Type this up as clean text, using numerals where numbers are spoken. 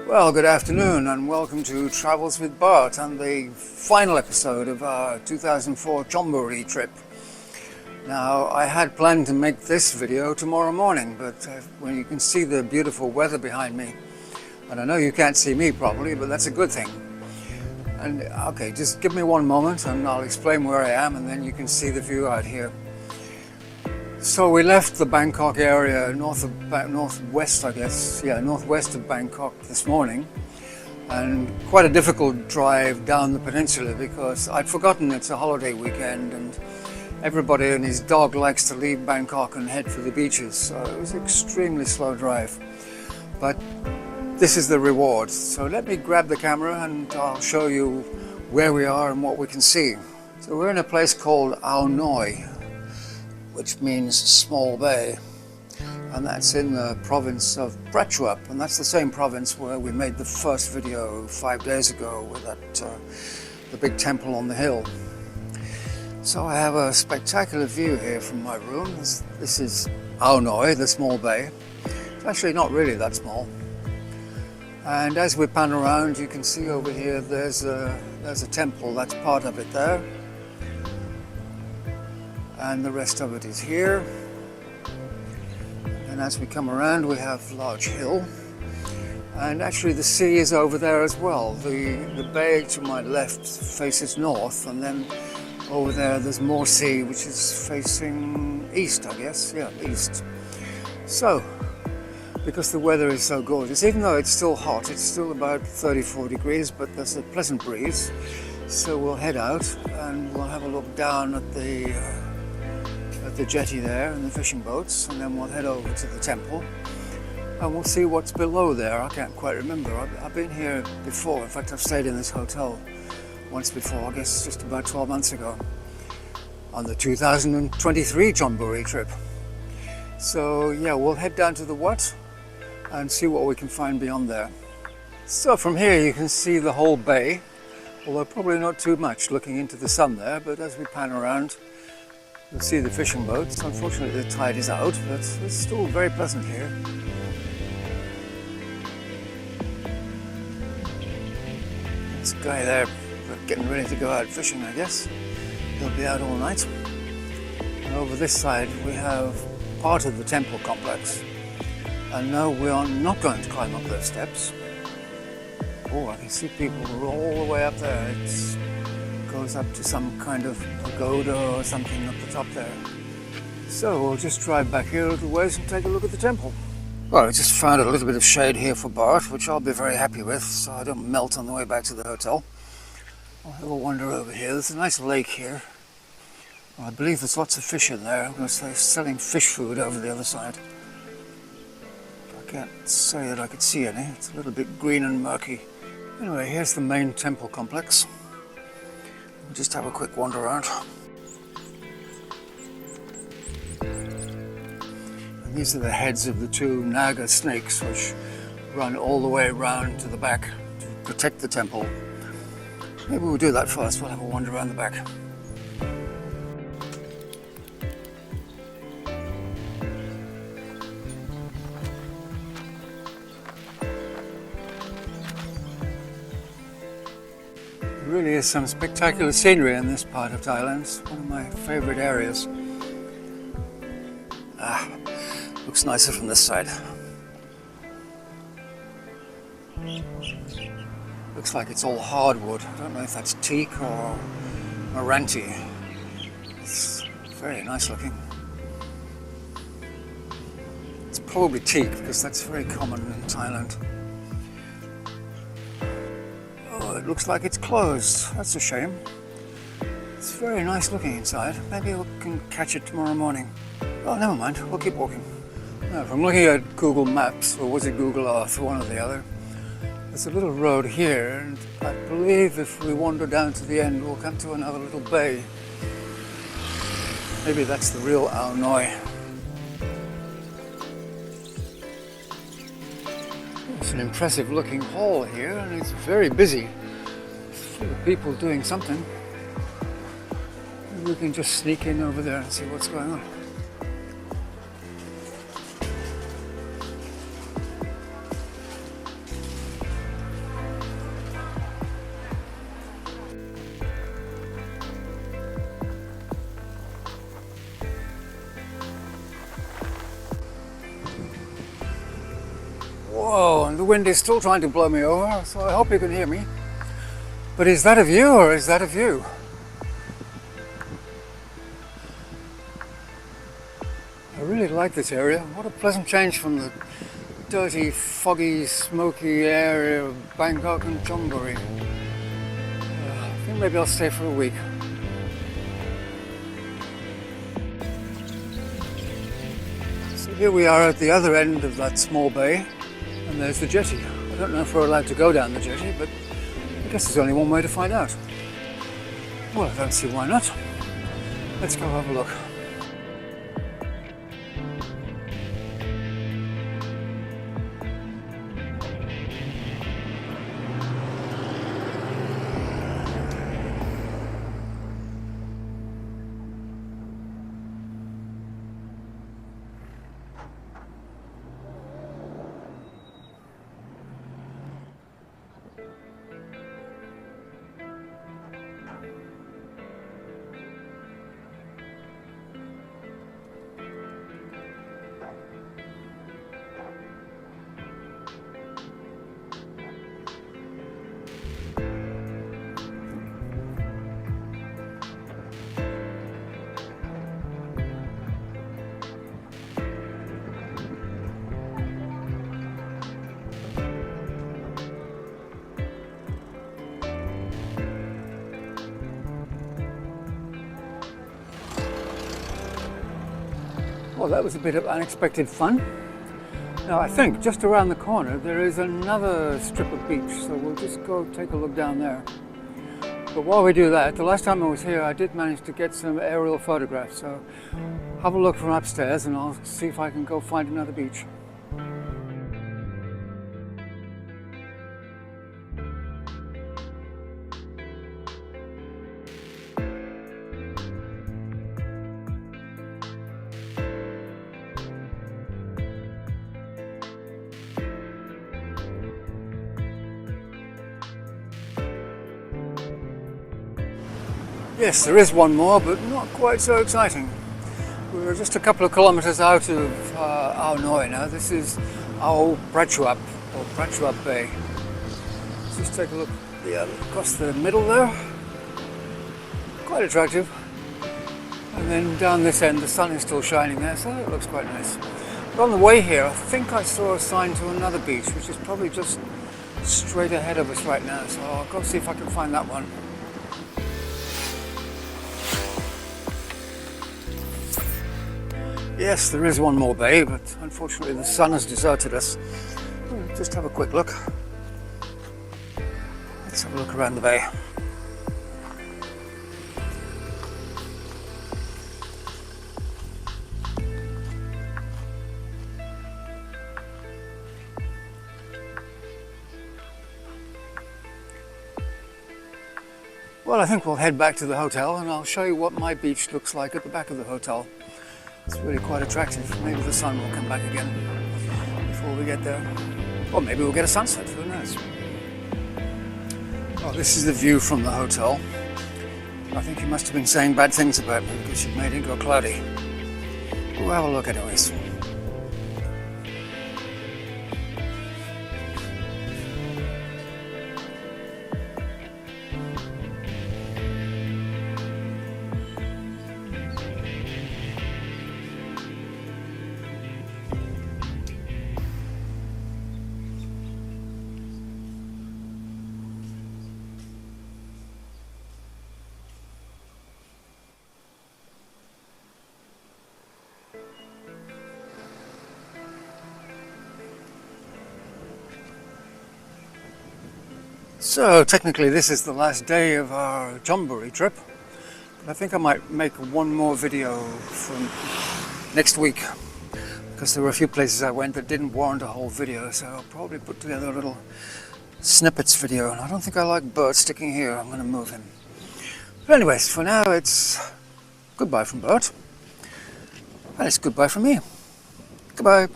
Well, good afternoon and welcome to Travels with Bert and the final episode of our 2004 Chonburi trip. Now, I had planned to make this video tomorrow morning, but when you can see the beautiful weather behind me, and I know you can't see me properly, but that's a good thing. And okay, just give me one moment and I'll explain where I am and then you can see the view out here. So we left the Bangkok area, northwest of Bangkok this morning, and quite a difficult drive down the peninsula because I'd forgotten it's a holiday weekend and everybody and his dog likes to leave Bangkok and head for the beaches, so it was an extremely slow drive. But this is the reward, so let me grab the camera and I'll show you where we are and what we can see. So we're in a place called Ao Noi, which means small bay, and that's in the province of Prachuap, and that's the same province where we made the first video 5 days ago with that the big temple on the hill. So I have a spectacular view here from my room. This is Ao Noi, the small bay. It's actually not really that small. And as we pan around, you can see over here there's a temple. That's part of it there. And the rest of it is here. And as we come around, we have Large Hill, and actually the sea is over there as well. The bay to my left faces north, and then over there's more sea, which is facing east, I guess. Yeah, east. So because the weather is so gorgeous, even though it's still hot, it's still about 34 degrees, but there's a pleasant breeze, so we'll head out and we'll have a look down at the jetty there and the fishing boats, and then we'll head over to the temple and we'll see what's below there. I can't quite remember. I've been here before. In fact, I've stayed in this hotel once before, I guess just about 12 months ago, on the 2023 Chonburi trip. So yeah, we'll head down to the Wat and see what we can find beyond there. So from here you can see the whole bay, although probably not too much looking into the sun there, but as we pan around you'll see the fishing boats. Unfortunately the tide is out, but it's still very pleasant here. This guy there getting ready to go out fishing, I guess. He'll be out all night. And over this side we have part of the temple complex. And no, we are not going to climb up those steps. Oh, I can see people all the way up there. It goes up to some kind of pagoda or something up the top there. So we'll just drive back here a little ways and take a look at the temple. Well, I just found a little bit of shade here for Bert, which I'll be very happy with, so I don't melt on the way back to the hotel. I'll have a wander over here. There's a nice lake here. I believe there's lots of fish in there because they're selling fish food over the other side. I can't say that I could see any. It's a little bit green and murky. Anyway, here's the main temple complex. We'll just have a quick wander around. And these are the heads of the two Naga snakes which run all the way around to the back to protect the temple. Maybe we'll do that first. We'll have a wander around the back. There really is some spectacular scenery in this part of Thailand. It's one of my favourite areas. Looks nicer from this side. Looks like it's all hardwood. I don't know if that's teak or Meranti. It's very nice looking. It's probably teak because that's very common in Thailand. Oh, it looks like it's closed. That's a shame. It's very nice looking inside. Maybe we can catch it tomorrow morning. Oh, never mind. We'll keep walking. No, if I'm looking at Google Maps, or was it Google Earth, one or the other, there's a little road here, and I believe if we wander down to the end, we'll come to another little bay. Maybe that's the real Ao Noi. It's an impressive looking hall here, and it's very busy. It's full of people doing something. Maybe we can just sneak in over there and see what's going on. wind is still trying to blow me over, so I hope you can hear me. But is that a view or is that a view? I really like this area. What a pleasant change from the dirty, foggy, smoky area of Bangkok and Chonburi. I think maybe I'll stay for a week. So here we are at the other end of that small bay, and there's the jetty. I don't know if we're allowed to go down the jetty, but I guess there's only one way to find out. Well, I don't see why not. Let's go have a look. Well, that was a bit of unexpected fun. Now, I think just around the corner there is another strip of beach, so we'll just go take a look down there. But while we do that, the last time I was here I did manage to get some aerial photographs, so have a look from upstairs and I'll see if I can go find another beach. Yes, there is one more, but not quite so exciting. We're just a couple of kilometers out of Ao Noi now. This is Ao Prachuap, or Prachuap Bay. Let's just take a look across the middle there. Quite attractive. And then down this end, the sun is still shining there, so it looks quite nice. But on the way here, I think I saw a sign to another beach, which is probably just straight ahead of us right now. So I'll go see if I can find that one. Yes, there is one more bay, but unfortunately the sun has deserted us. We'll just have a quick look. Let's have a look around the bay. Well, I think we'll head back to the hotel and I'll show you what my beach looks like at the back of the hotel. It's really quite attractive. Maybe the sun will come back again before we get there. Or maybe we'll get a sunset, who knows. Well, this is the view from the hotel. I think you must have been saying bad things about me because you've made it go cloudy. We'll have a look anyways. So technically this is the last day of our Chonburi trip, but I think I might make one more video from next week because there were a few places I went that didn't warrant a whole video, so I'll probably put together a little snippets video, and I don't think I like Bert sticking here. I'm going to move him. But anyways, for now it's goodbye from Bert, and it's goodbye from me. Goodbye.